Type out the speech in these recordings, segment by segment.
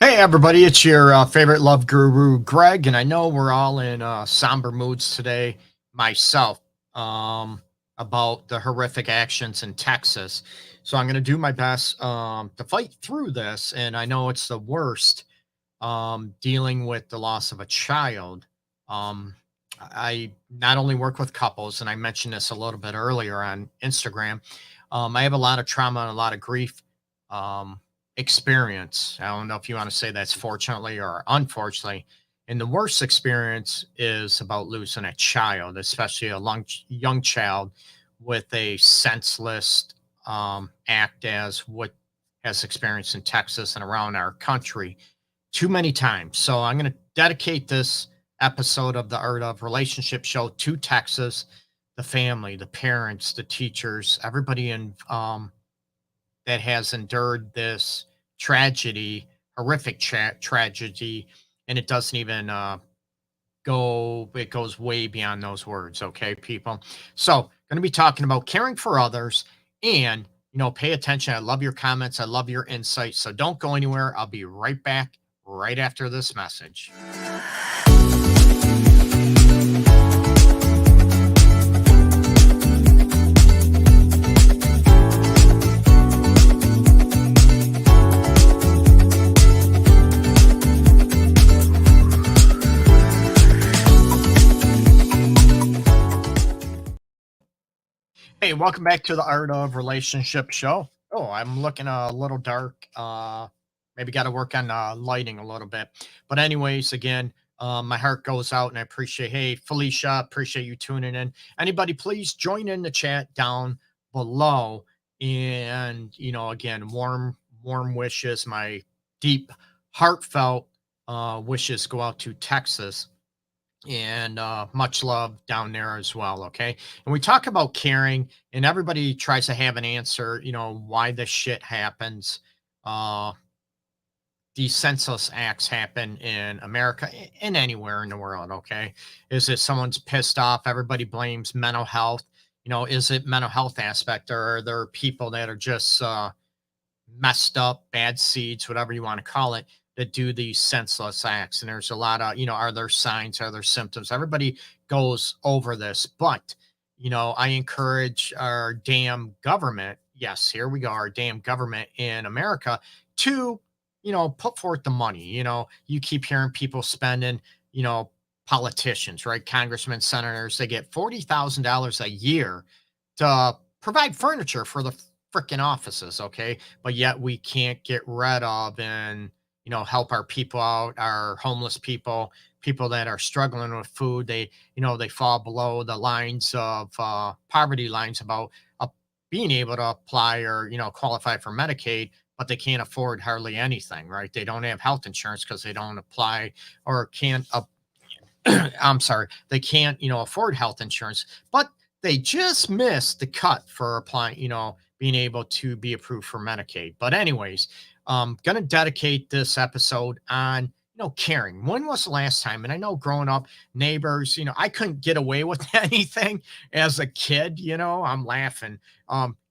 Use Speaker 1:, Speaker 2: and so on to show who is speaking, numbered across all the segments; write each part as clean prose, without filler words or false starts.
Speaker 1: Hey everybody, it's your favorite love guru Greg, and I know we're all in somber moods today. Myself, about the horrific actions in Texas, so I'm going to do my best to fight through this. And I know it's the worst, dealing with the loss of a child. Um, I not only work with couples, and I mentioned this a little bit earlier on Instagram. I have a lot of trauma and a lot of grief. Um, Experience. I don't know if you want to say that's fortunately or unfortunately. And the worst experience is about losing a child, especially a young child with a senseless act, as what has experienced in Texas and around our country too many times. So I'm going to dedicate this episode of the Art of Relationship show to Texas, the family, the parents, the teachers, everybody in that has endured this tragedy, horrific tragedy, and it doesn't even it goes way beyond those words. Okay, people. So, going to be talking about caring for others and, pay attention. I love your comments. I love your insights. So, don't go anywhere. I'll be right back right after this message. Hey, welcome back to the Art of Relationship show. Oh, I'm looking a little dark. Maybe got to work on lighting a little bit. But anyways, again, my heart goes out, and I appreciate. Hey, Felicia, appreciate you tuning in. Anybody, please join in the chat down below. And again, warm wishes. My deep, heartfelt wishes go out to Texas, and much love down there as well. Okay, and we talk about caring, and everybody tries to have an answer, why this shit happens. uh these senseless acts happen in America and anywhere in the world. Okay, is it someone's pissed off, everybody blames mental health. Is it mental health aspect, or are there people that are just messed up, bad seeds, whatever you want to call it, that do these senseless acts? And there's a lot of, are there signs, are there symptoms? Everybody goes over this, but, I encourage our damn government. Yes, here we go, our damn government in America to, put forth the money. You keep hearing people spending, you know, politicians, right? Congressmen, senators, they get $40,000 a year to provide furniture for the freaking offices. Okay, but yet we can't get rid of and, help our people out, our homeless people that are struggling with food. They fall below the lines of poverty lines about uh, being able to apply or, qualify for Medicaid, but they can't afford hardly anything. Right? They don't have health insurance because they don't apply or can't I'm sorry, they can't, afford health insurance, but they just missed the cut for applying, being able to be approved for Medicaid. But anyways, gonna dedicate this episode on, caring. When was the last time? And I know growing up, neighbors, I couldn't get away with anything as a kid. I'm laughing,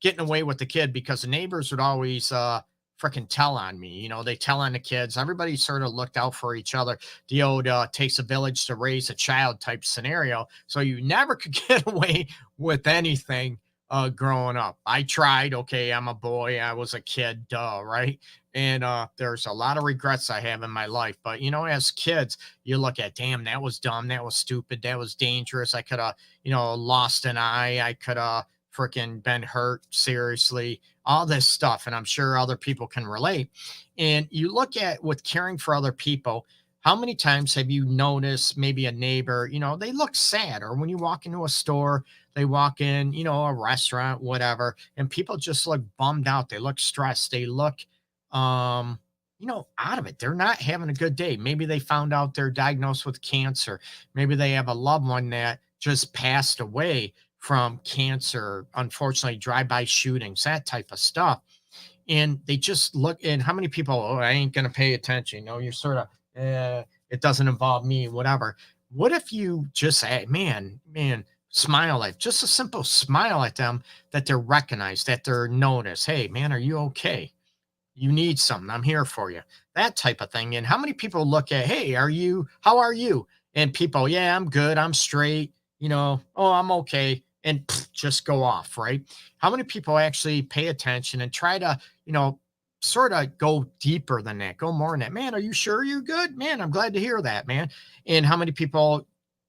Speaker 1: getting away with the kid because the neighbors would always freaking tell on me. They tell on the kids. Everybody sort of looked out for each other. The old takes a village to raise a child type scenario. So you never could get away with anything growing up. I tried. Okay, I'm a boy. I was a kid, right? And there's a lot of regrets I have in my life. But as kids, you look at, damn, that was dumb, that was stupid, that was dangerous. I could have, lost an eye. I could have freaking been hurt seriously. All this stuff, and I'm sure other people can relate. And you look at with caring for other people, how many times have you noticed maybe a neighbor, they look sad, or when you walk into a store, they walk in, a restaurant, whatever, and people just look bummed out, they look stressed, they look out of it. They're not having a good day. Maybe they found out they're diagnosed with cancer. Maybe they have a loved one that just passed away from cancer, unfortunately, drive-by shootings, that type of stuff. And they just look, and how many people, oh, I ain't gonna pay attention. You're sort of, it doesn't involve me, whatever. What if you just say, man, smile at, just a simple smile at them, that they're recognized, that they're noticed. Hey, man, are you okay? You need something, I'm here for you, that type of thing. And how many people look at, hey, how are you? And people, yeah, I'm good, I'm straight, oh, I'm okay, and just go off, right? How many people actually pay attention and try to, sort of go deeper than that, go more than that? Man, are you sure you're good? Man, I'm glad to hear that, man. And how many people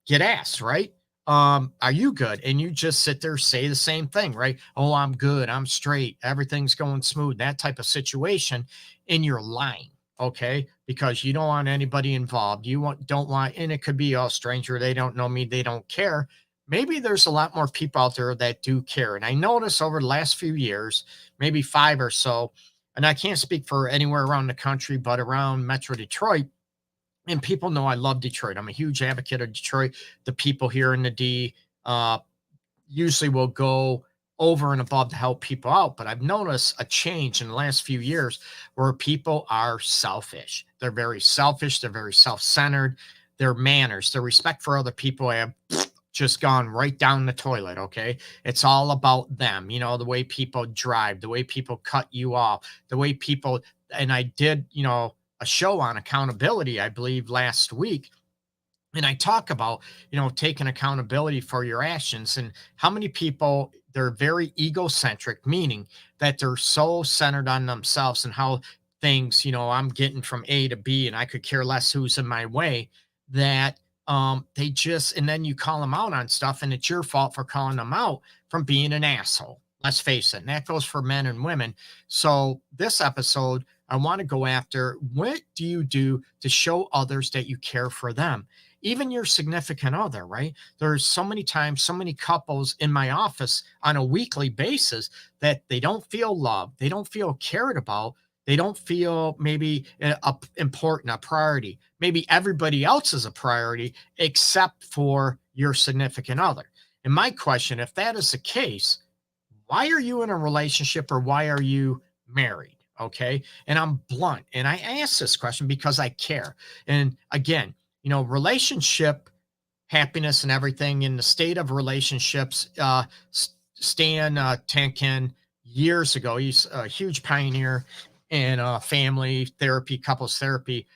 Speaker 1: get asked, right? Are you good? And you just sit there, say the same thing, right? Oh, I'm good, I'm straight, everything's going smooth, that type of situation. And you're lying, okay? Because you don't want anybody involved. Don't want, and it could be a stranger, they don't know me, they don't care. Maybe there's a lot more people out there that do care. And I noticed over the last few years, maybe five or so, and I can't speak for anywhere around the country, but around Metro Detroit, and people know I love Detroit. I'm a huge advocate of Detroit. The people here in the D usually will go over and above to help people out. But I've noticed a change in the last few years where people are selfish. They're very selfish. They're very self centered. Their manners, their respect for other people have just gone right down the toilet. Okay. It's all about them. The way people drive, the way people cut you off, the way people, and I did, a show on accountability, I believe last week. And I talk about, taking accountability for your actions and how many people they're very egocentric, meaning that they're so centered on themselves and how things, I'm getting from A to B and I could care less who's in my way, that they just, and then you call them out on stuff and it's your fault for calling them out from being an asshole. Let's face it. And that goes for men and women. So this episode, I want to go after, what do you do to show others that you care for them? Even your significant other, right? There's so many times, so many couples in my office on a weekly basis that they don't feel loved, they don't feel cared about, they don't feel maybe important, a priority. Maybe everybody else is a priority except for your significant other. And my question, if that is the case, why are you in a relationship or why are you married? Okay. And I'm blunt. And I ask this question because I care. And again, relationship happiness and everything in the state of relationships. Stan Tenkin, years ago, he's a huge pioneer in family therapy, couples therapy.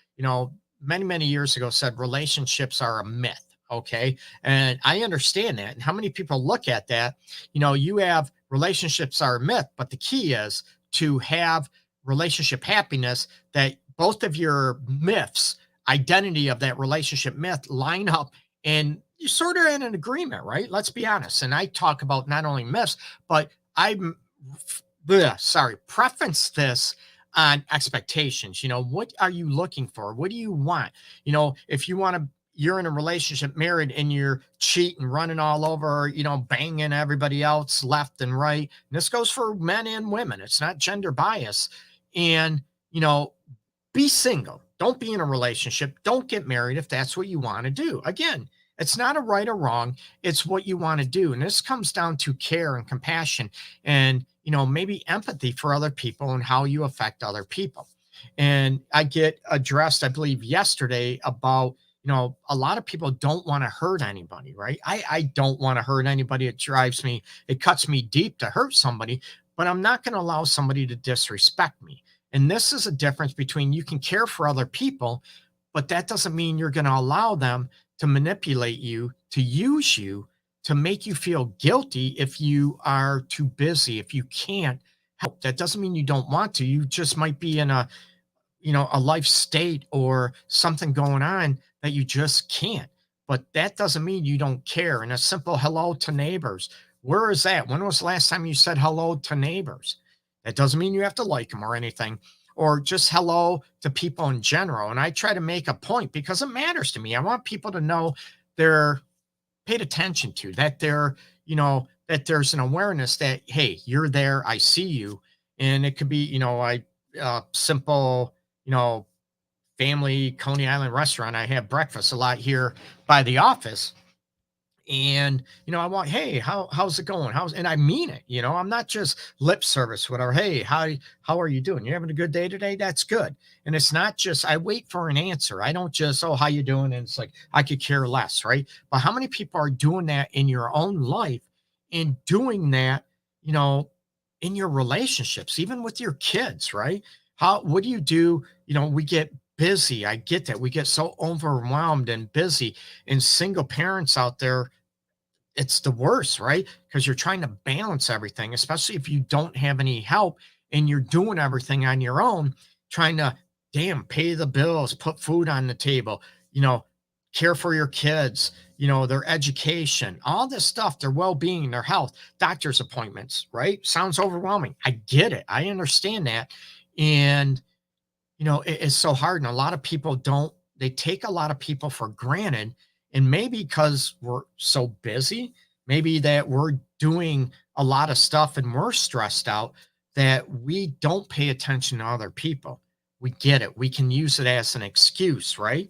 Speaker 1: Many, many years ago said relationships are a myth. Okay. And I understand that. And how many people look at that? You have relationships are a myth, but the key is to have relationship happiness, that both of your myths, identity of that relationship myth, line up and you're sort of in an agreement, right? Let's be honest. And I talk about not only myths, but preference this on expectations. What are you looking for? What do you want? If you're in a relationship, married, and you're cheating, running all over, banging everybody else left and right. And this goes for men and women. It's not gender bias. And, be single. Don't be in a relationship. Don't get married if that's what you want to do. Again, it's not a right or wrong. It's what you want to do. And this comes down to care and compassion and, maybe empathy for other people and how you affect other people. And I get addressed, I believe, yesterday about, a lot of people don't want to hurt anybody, right? I don't want to hurt anybody. It cuts me deep to hurt somebody, but I'm not going to allow somebody to disrespect me. And this is a difference between, you can care for other people, but that doesn't mean you're going to allow them to manipulate you, to use you, to make you feel guilty if you are too busy, if you can't help. That doesn't mean you don't want to. You just might be in a life state or something going on that you just can't. But that doesn't mean you don't care. And a simple hello to neighbors. Where is that? When was the last time you said hello to neighbors? That doesn't mean you have to like them or anything, or just hello to people in general. And I try to make a point because it matters to me. I want people to know they're paid attention to, that that there's an awareness that, hey, you're there. I see you. And it could be, simple, family Coney Island restaurant. I have breakfast a lot here by the office. And I want, hey, how's it going? And I mean it. I'm not just lip service, whatever. Hey, how are you doing? You having a good day today? That's good. And it's not just, I wait for an answer. I don't just, oh, how you doing? And it's like, I could care less, right? But how many people are doing that in your own life and doing that, in your relationships, even with your kids, right? What do you do? We get busy. I get that. We get so overwhelmed and busy, and single parents out there, it's the worst, right? Because you're trying to balance everything, especially if you don't have any help and you're doing everything on your own, trying to, damn, pay the bills, put food on the table, you know, care for your kids, their education, all this stuff, their well being, their health, doctor's appointments, right? Sounds overwhelming. I get it. I understand that. And it's so hard. And a lot of people don't, they take a lot of people for granted. And maybe because we're so busy, maybe that we're doing a lot of stuff and we're stressed out that we don't pay attention to other people. We get it. We can use it as an excuse, right?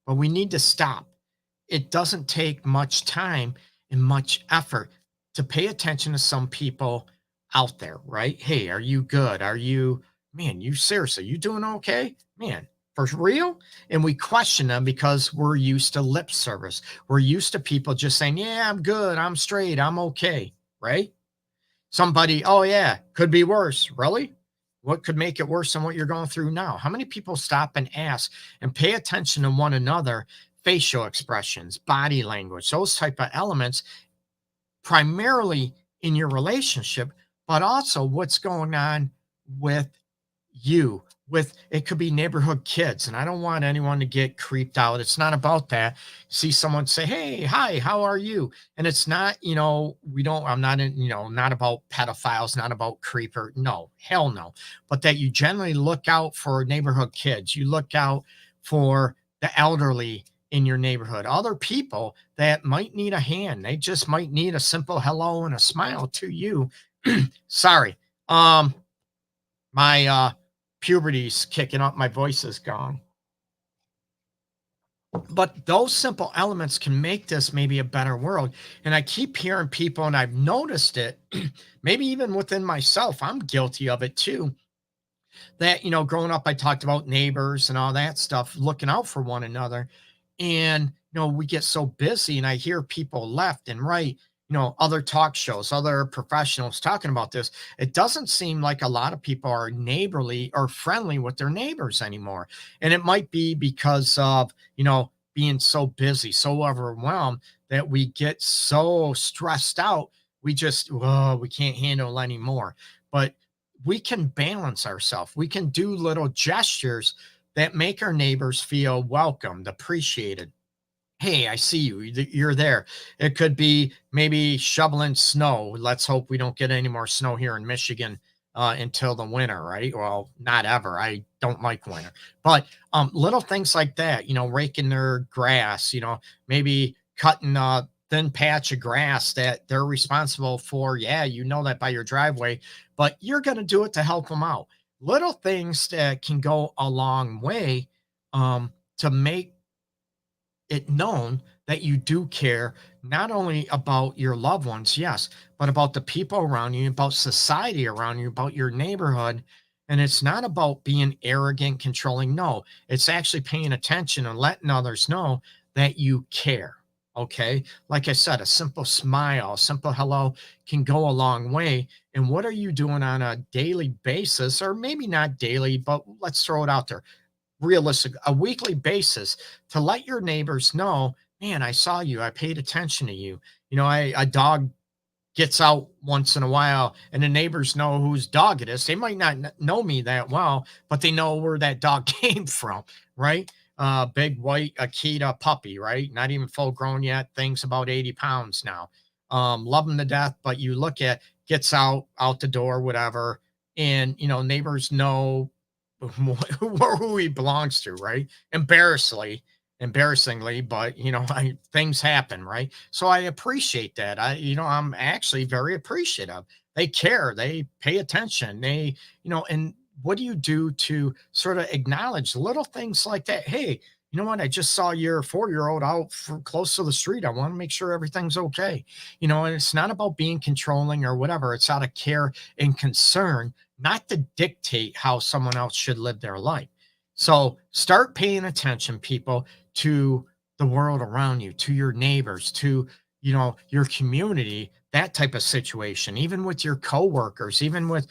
Speaker 1: But we need to stop. It doesn't take much time and much effort to pay attention to some people out there, right? Hey, are you good? Man, you seriously, you doing okay? Man, for real? And we question them because we're used to lip service. We're used to people just saying, yeah, I'm good. I'm straight. I'm okay. Right? Somebody, oh yeah, could be worse. Really? What could make it worse than what you're going through now? How many people stop and ask and pay attention to one another, facial expressions, body language, those type of elements, primarily in your relationship, but also what's going on with you, with it could be neighborhood kids, and I don't want anyone to get creeped out. It's not about that. See someone say, hey, hi, how are you? And it's not, we don't, I'm not in, not about pedophiles, not about creeper, no, hell no. But that you generally look out for neighborhood kids, you look out for the elderly in your neighborhood, other people that might need a hand. They just might need a simple hello and a smile to you. Sorry. My puberty's kicking up, my voice is gone. But those simple elements can make this maybe a better world. And I keep hearing people, and I've noticed it, maybe even within myself, I'm guilty of it too. That, growing up, I talked about neighbors and all that stuff, looking out for one another. And, we get so busy, and I hear people left and right, other talk shows, other professionals talking about this. It doesn't seem like a lot of people are neighborly or friendly with their neighbors anymore. And it might be because of, being so busy, so overwhelmed that we get so stressed out. We just, oh, we can't handle anymore. But we can balance ourselves. We can do little gestures that make our neighbors feel welcomed, appreciated. Hey, I see you. You're there. It could be maybe shoveling snow. Let's hope we don't get any more snow here in Michigan until the winter, right? Well, not ever. I don't like winter, but little things like that, raking their grass, maybe cutting a thin patch of grass that they're responsible for. Yeah, that by your driveway, but you're going to do it to help them out. Little things that can go a long way to make it known that you do care not only about your loved ones, yes, but about the people around you, about society around you, about your neighborhood. And it's not about being arrogant, controlling. No, it's actually paying attention and letting others know that you care. Okay. Like I said, a simple smile, a simple hello can go a long way. And what are you doing on a daily basis, or maybe not daily, but let's throw it out there, realistic, a weekly basis, to let your neighbors know, man, I saw you, I paid attention to you. A dog gets out once in a while, and the neighbors know whose dog it is. They might not know me that well, but they know where that dog came from, right? Big white Akita puppy, right? Not even full grown yet. Thing's about 80 pounds now. Love him to death, but you look at, gets out the door, whatever. And, neighbors know who he belongs to, right? Embarrassingly, but things happen, right? So I appreciate that. I'm actually very appreciative. They care, they pay attention, and what do you do to sort of acknowledge little things like that? Hey, you know what? I just saw your 4-year-old out close to the street. I want to make sure everything's okay. And it's not about being controlling or whatever. It's out of care and concern, not to dictate how someone else should live their life. So start paying attention, people, to the world around you, to your neighbors, to your community, that type of situation, even with your coworkers, even with,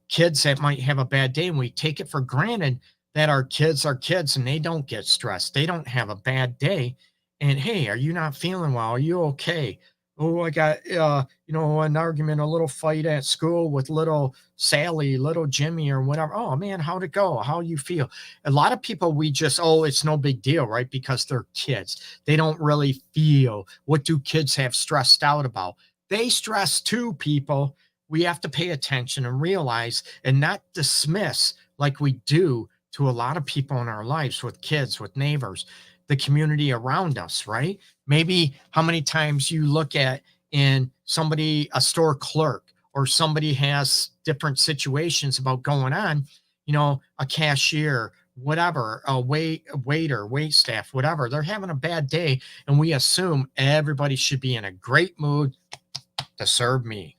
Speaker 1: kids that might have a bad day. And we take it for granted that our kids are kids and they don't get stressed. They don't have a bad day. And hey, are you not feeling well? Are you okay? Oh, I got, an argument, a little fight at school with little Sally, little Jimmy, or whatever. Oh man, how'd it go? How you feel? A lot of people, we just, oh, it's no big deal, right? Because they're kids. They don't really feel, what do kids have stressed out about? They stress too, people. We have to pay attention and realize and not dismiss like we do to a lot of people in our lives, with kids, with neighbors, the community around us, right? Maybe how many times you look at in somebody, a store clerk, or somebody has different situations about going on, a cashier, whatever, a waiter, wait staff, whatever, they're having a bad day. And we assume everybody should be in a great mood to serve me.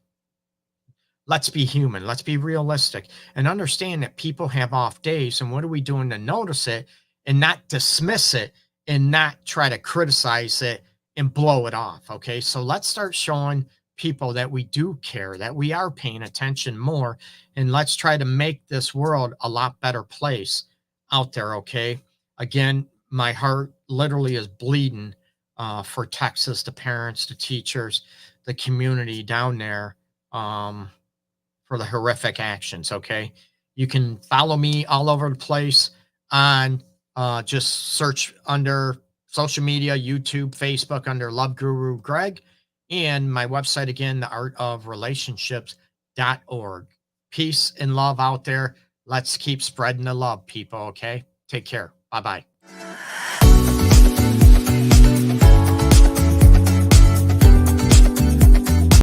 Speaker 1: Let's be human. Let's be realistic and understand that people have off days. And what are we doing to notice it and not dismiss it and not try to criticize it and blow it off? Okay. So let's start showing people that we do care, that we are paying attention more. And let's try to make this world a lot better place out there. Okay. Again, my heart literally is bleeding for Texas, the parents, the teachers, the community down there. For the horrific actions. Okay. You can follow me all over the place on just search under social media, YouTube, Facebook, under Love Guru Greg, and my website again, theartofrelationships.org. Peace and love out there. Let's keep spreading the love, people. Okay. Take care. Bye bye.